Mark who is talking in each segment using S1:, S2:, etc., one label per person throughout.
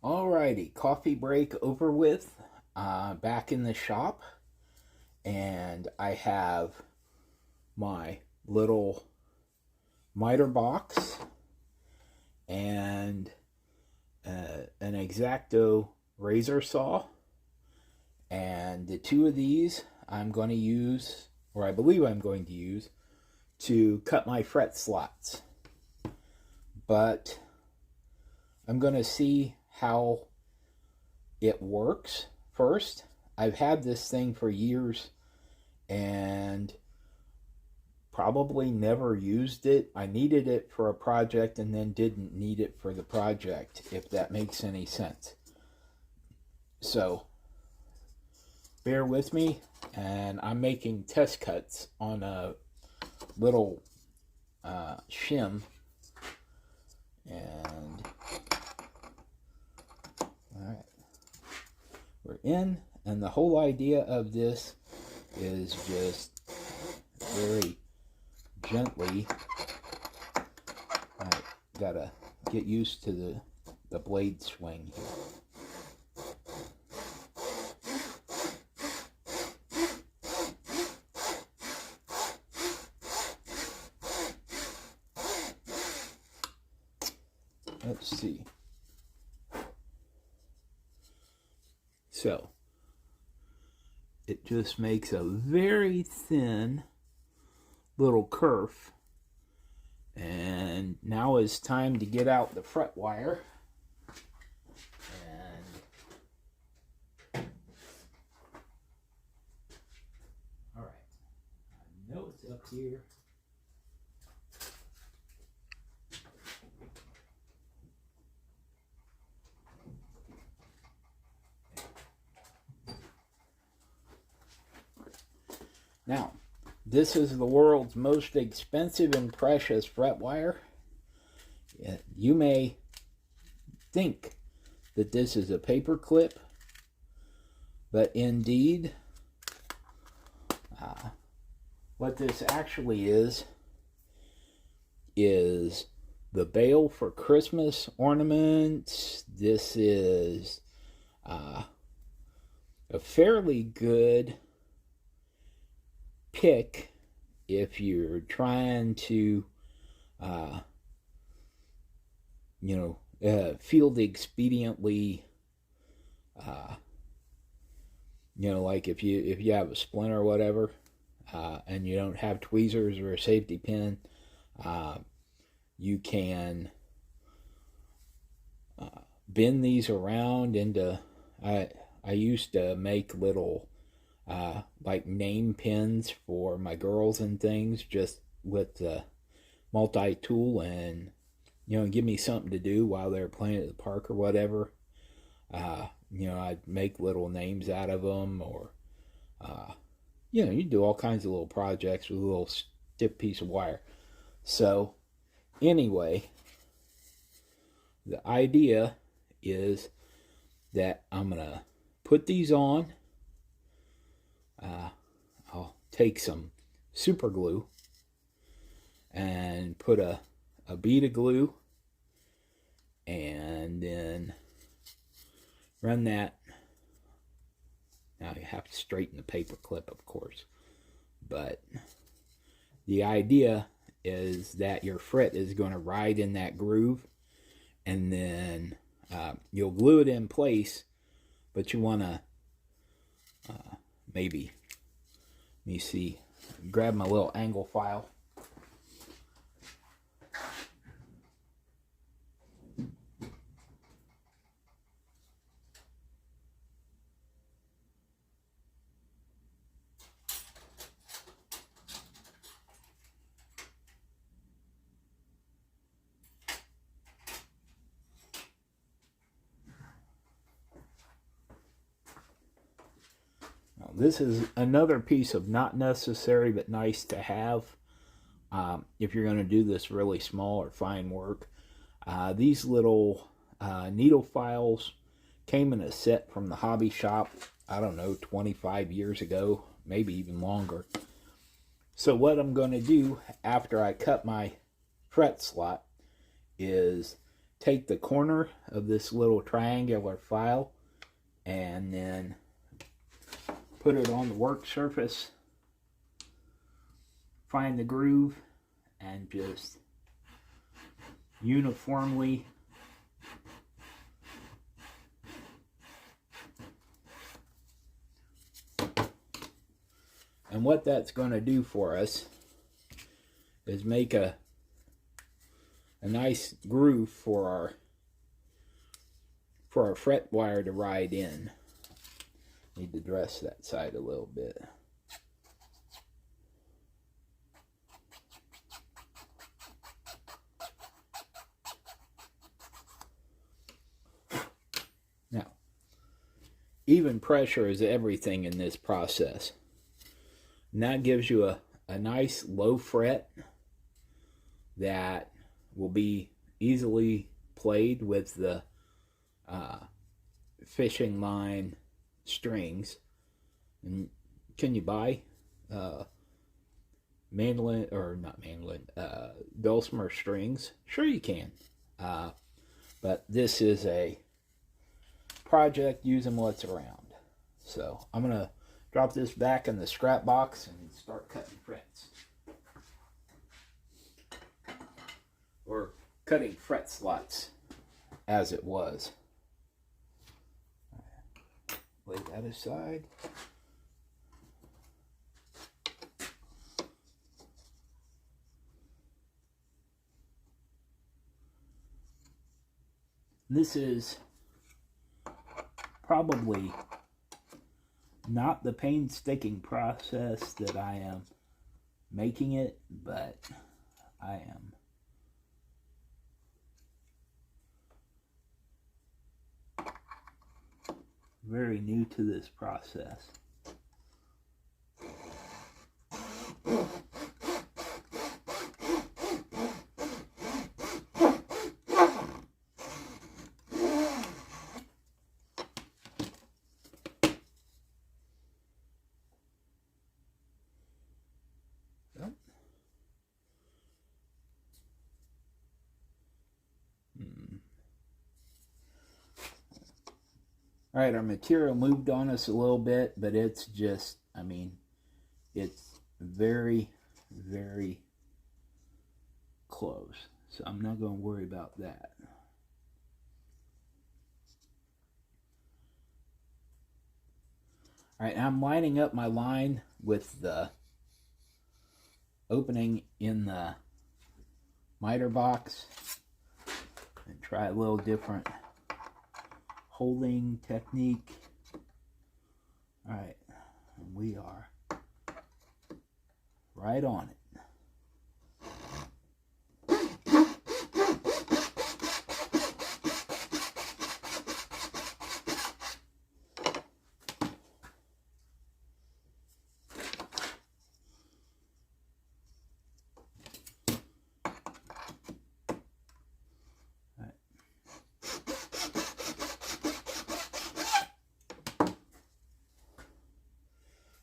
S1: Alrighty, coffee break over with. Back in the shop, and I have my little miter box and an X-Acto razor saw, and the two of these I'm going to use, or I believe I'm going to use, to cut my fret slots. But I'm going to see how it works first. I've had this thing for years and probably never used it. I needed it for a project and then didn't need it for the project, if that makes any sense. So bear with me, and I'm making test cuts on a little shim, and alright, we're in, and the whole idea of this is just very gently. I gotta get used to the blade swing here. Let's see. So it just makes a very thin little kerf, and now it's time to get out the fret wire. And all right, I know it's up here. Now, this is the world's most expensive and precious fret wire. You may think that this is a paper clip, but indeed, what this actually is the bale for Christmas ornaments. This is a fairly good pick if you're trying to field expediently, like if you have a splint or whatever, and you don't have tweezers or a safety pin, you can bend these around into, I used to make little like name pins for my girls and things, just with the multi-tool, and give me something to do while they're playing at the park or whatever. I'd make little names out of them, or you do all kinds of little projects with a little stiff piece of wire. So anyway, the idea is that I'm gonna put these on. I'll take some super glue and put a bead of glue, and then run that. Now you have to straighten the paper clip, of course, but the idea is that your fret is going to ride in that groove, and then you'll glue it in place, but you want to maybe, let me see, grab my little angle file. This is another piece of not necessary but nice to have if you're going to do this really small or fine work. These little needle files came in a set from the hobby shop, I don't know, 25 years ago, maybe even longer. So what I'm going to do after I cut my fret slot is take the corner of this little triangular file and then put it on the work surface, find the groove, and just uniformly and what that's going to do for us is make a nice groove for our fret wire to ride in. Need to dress that side a little bit. Now, even pressure is everything in this process. And that gives you a nice low fret that will be easily played with the fishing line strings. And can you buy mandolin, or not mandolin, dulcimer strings? Sure you can. But this is a project using what's around. So I'm going to drop this back in the scrap box and start cutting frets. Or cutting fret slots, as it was. Lay that aside. This is probably not the painstaking process that I am making it, but I am very new to this process. All right, our material moved on us a little bit, but it's just, I mean, it's very, very close. So I'm not going to worry about that. All right, I'm lining up my line with the opening in the miter box and try a little different holding technique. All right, and we are right on it.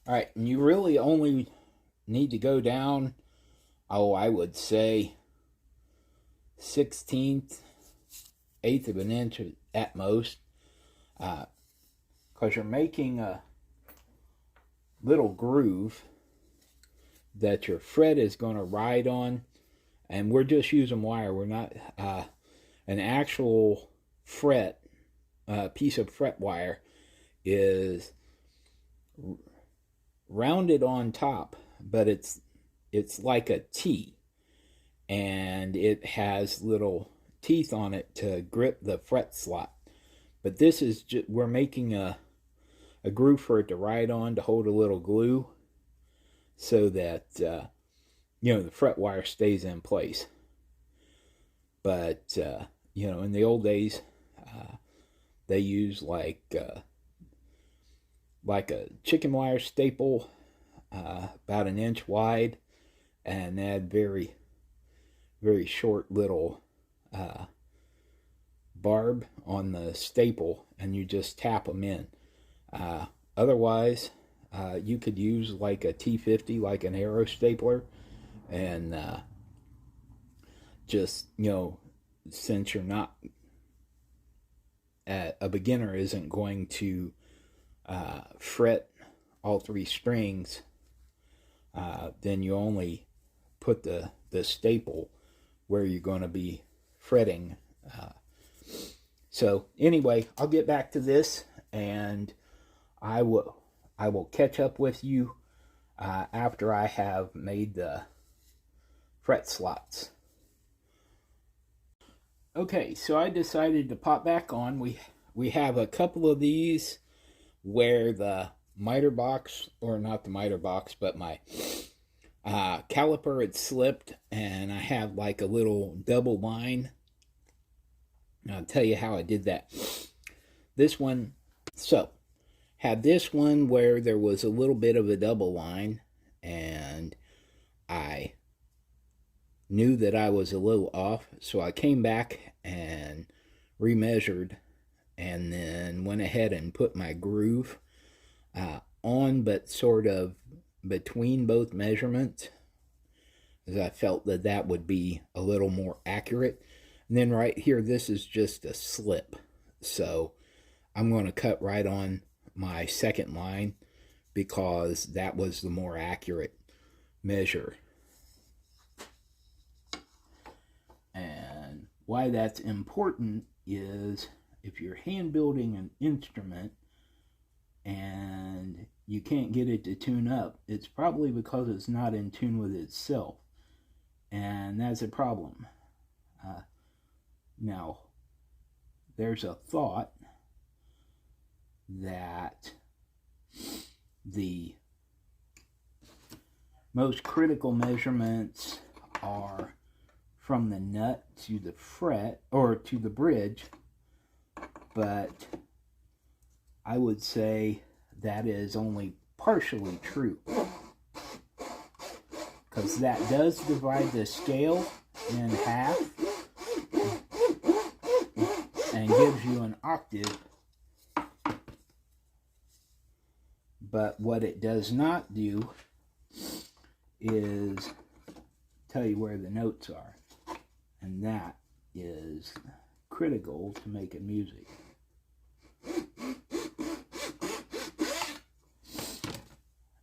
S1: All right, and you really only need to go down, oh, I would say 1/16, 1/8 of an inch at most, because you're making a little groove that your fret is going to ride on, and we're just using wire. We're not an actual fret, piece of fret wire is rounded on top, but it's like a T, and it has little teeth on it to grip the fret slot. But this is just, we're making a groove for it to ride on, to hold a little glue, so that you know, the fret wire stays in place. But you know, in the old days, they used like a chicken wire staple, about 1 inch wide, and they had very, very short little barb on the staple, and you just tap them in. Otherwise, you could use like a T50, like an arrow stapler, and just, you know, since you're not, a beginner isn't going to fret all 3 strings, then you only put the staple where you're going to be fretting. So anyway, I'll get back to this, and I will catch up with you after I have made the fret slots. Okay, so I decided to pop back on. We have a couple of these where the miter box, or not the miter box, but my caliper had slipped, and I have like a little double line. I'll tell you how I did that. This one, so had this one where there was a little bit of a double line, and I knew that I was a little off, so I came back and remeasured, and then went ahead and put my groove on, but sort of between both measurements, as I felt that that would be a little more accurate. And then right here, this is just a slip, so I'm going to cut right on my second line because that was the more accurate measure. And why that's important is if you're hand building an instrument and you can't get it to tune up, it's probably because it's not in tune with itself, and that's a problem. Now, there's a thought that the most critical measurements are from the nut to the fret, or to the bridge, but I would say that is only partially true, because that does divide the scale in half and gives you an octave, but what it does not do is tell you where the notes are, and that is critical to making music.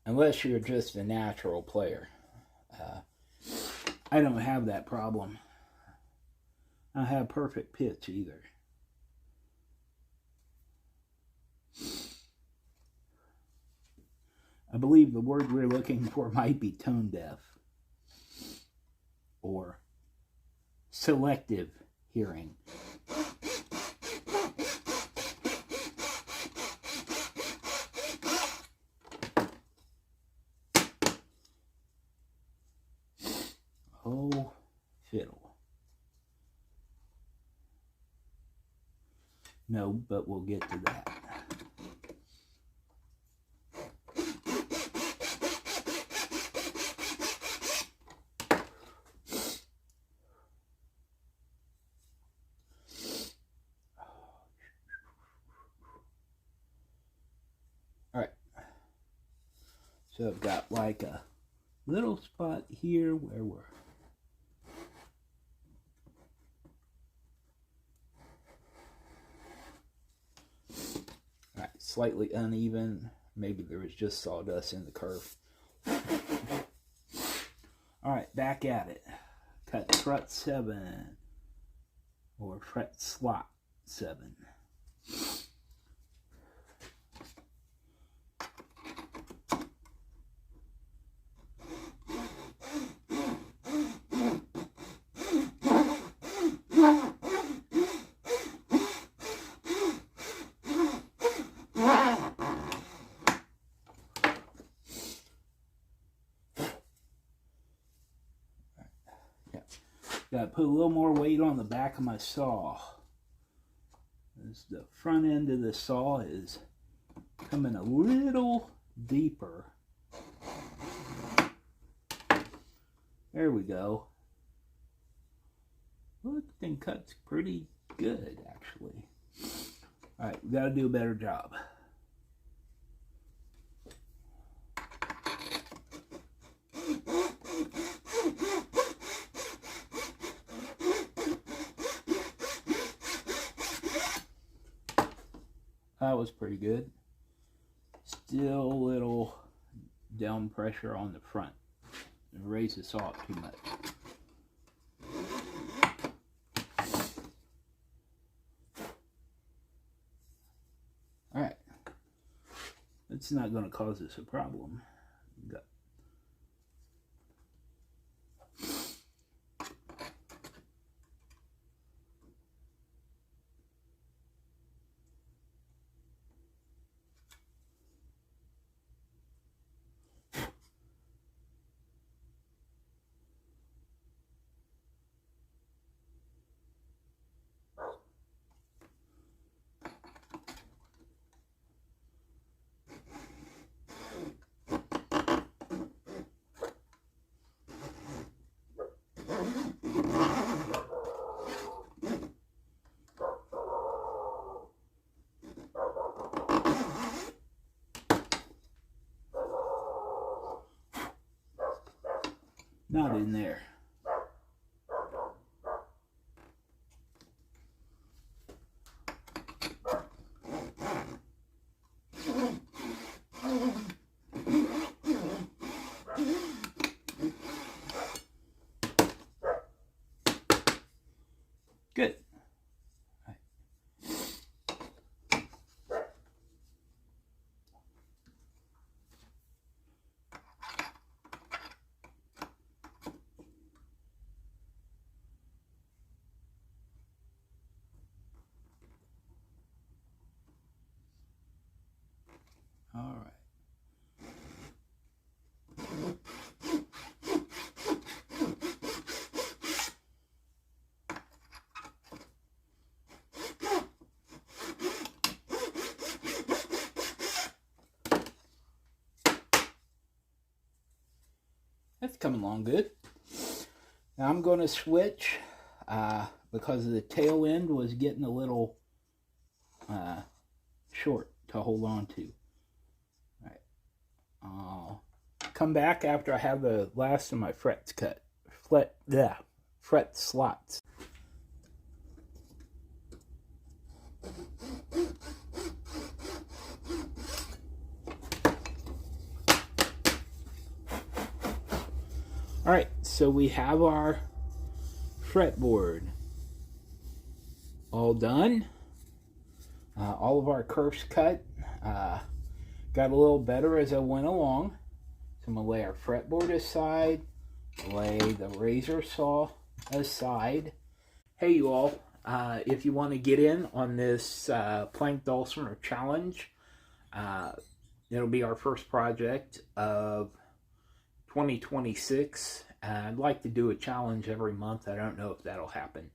S1: Unless you're just a natural player. I don't have that problem. I don't have perfect pitch either. I believe the word we're looking for might be tone deaf, or selective hearing. Oh, fiddle. No, but we'll get to that. Alright. So I've got like a little spot here where we're slightly uneven. Maybe there was just sawdust in the curve. Alright, back at it. Cut fret 7, or fret slot 7. Got to put a little more weight on the back of my saw, as the front end of the saw is coming a little deeper. There we go. Well, the thing cuts pretty good, actually. Alright, we got to do a better job. That was pretty good. Still a little down pressure on the front. Raise the saw up too much. Alright. It's not going to cause us a problem. Not in there. Good. All right. That's coming along good. Now I'm going to switch because the tail end was getting a little short to hold on to. All right. I'll come back after I have the last of my frets cut. Fret slots. All right, so we have our fretboard all done. All of our curves cut. Got a little better as I went along. So I'm going to lay our fretboard aside, lay the razor saw aside. Hey you all, if you want to get in on this Plank Dulcimer challenge, it'll be our first project of 2026. I'd like to do a challenge every month. I don't know if that'll happen.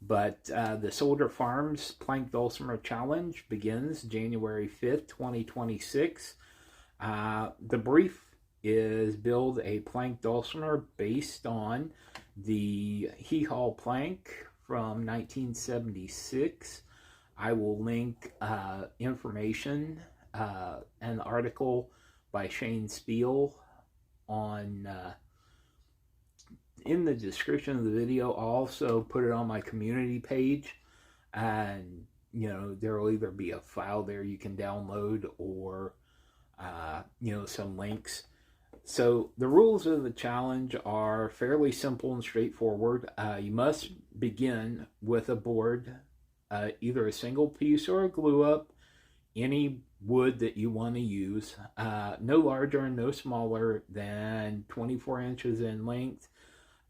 S1: But the Soldier Farms Plank Dulcimer Challenge begins January 5th, 2026. The brief is build a plank dulcimer based on the Hee-Haw plank from 1976. I will link information, an article by Shane Speal on in the description of the video. I'll also put it on my community page, and you know, there will either be a file there you can download or you know, some links. So the rules of the challenge are fairly simple and straightforward. You must begin with a board, either a single piece or a glue up, any wood that you want to use, no larger and no smaller than 24 inches in length,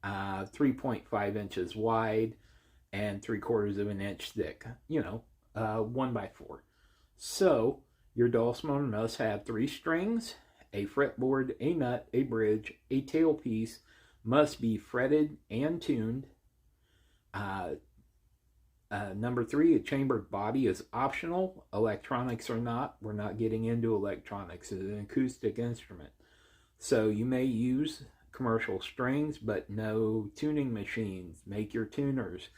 S1: 3.5 inches wide, and 3/4 of an inch thick, you know, 1x4. So your dulcimer must have 3 strings, a fretboard, a nut, a bridge, a tailpiece, must be fretted and tuned. Number 3, a chambered body is optional. Electronics or not, we're not getting into electronics. It's an acoustic instrument. So you may use commercial strings, but no tuning machines. Make your tuners.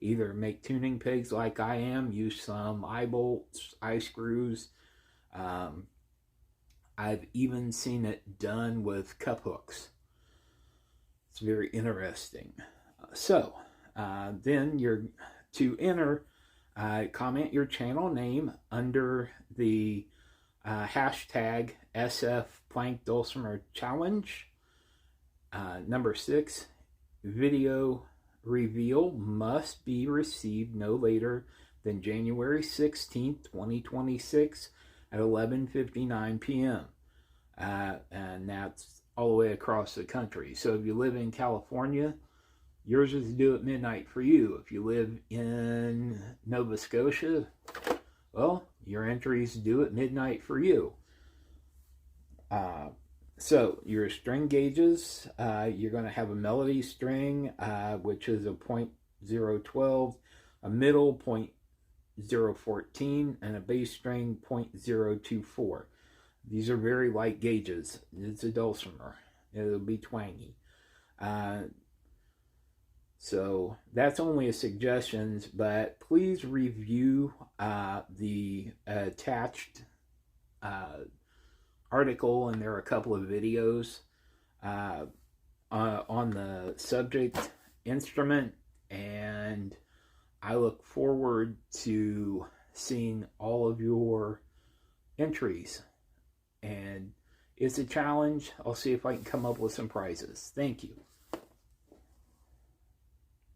S1: Either make tuning pegs like I am, use some eye bolts, eye screws. I've even seen it done with cup hooks. It's very interesting. So then you're to enter, comment your channel name under the hashtag SF Plank Dulcimer Challenge. Number 6, video reveal must be received no later than January 16th, 2026 at 11:59 p.m. And that's all the way across the country. So if you live in California, yours is due at midnight for you. If you live in Nova Scotia, well, your entry is due at midnight for you. So your string gauges, you're going to have a melody string, which is a 0.012, a middle 0.014, and a bass string 0.024. These are very light gauges. It's a dulcimer. It'll be twangy. So that's only a suggestions, but please review the attached article, and there are a couple of videos on the subject instrument, and I look forward to seeing all of your entries. And it's a challenge. I'll see if I can come up with some prizes. Thank you.